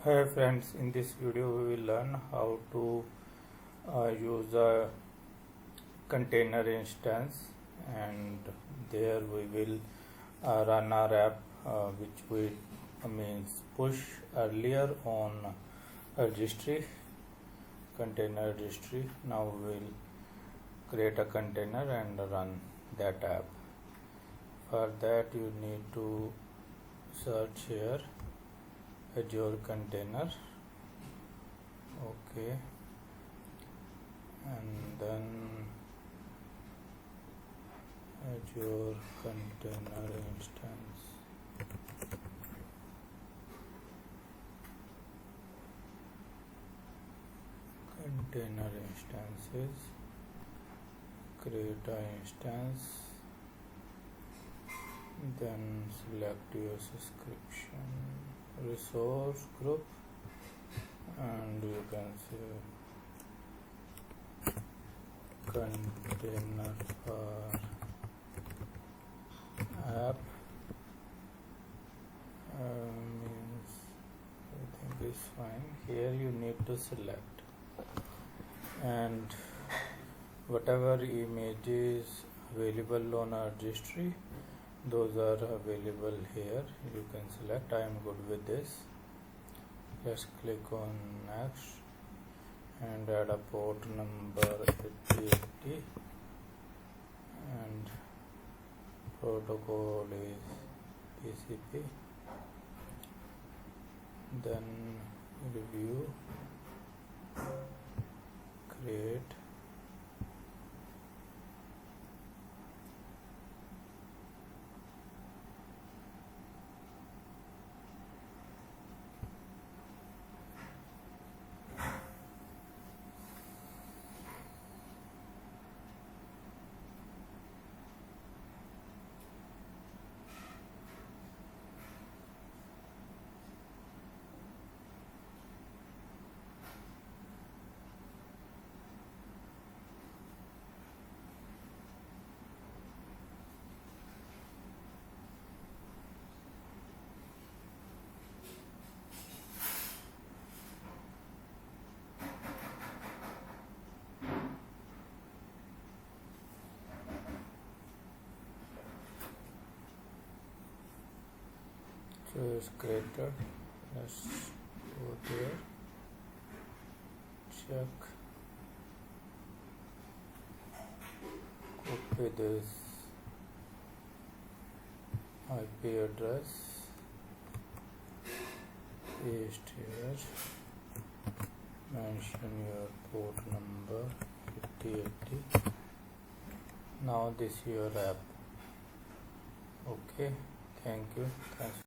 Hi friends, in this video we will learn how to use a container instance, and there we will run our app which we means push earlier on registry, container registry. Now we will create a container and run that app. For that you need to search here Azure Container, okay, and then Azure Container Instance. Container instances, create an instance, then select your subscription resource group, and you can say container for app, means I think is fine. Here you need to select, and whatever images available on our registry, those are available here. You can select. I am good with this. Let's click on next and add a port number 8080, and protocol is TCP. Then review, create, so it's created. Let's go there, check, copy this IP address, paste here, mention your port number 5080. Now this is your app. Okay, thank you. Thanks.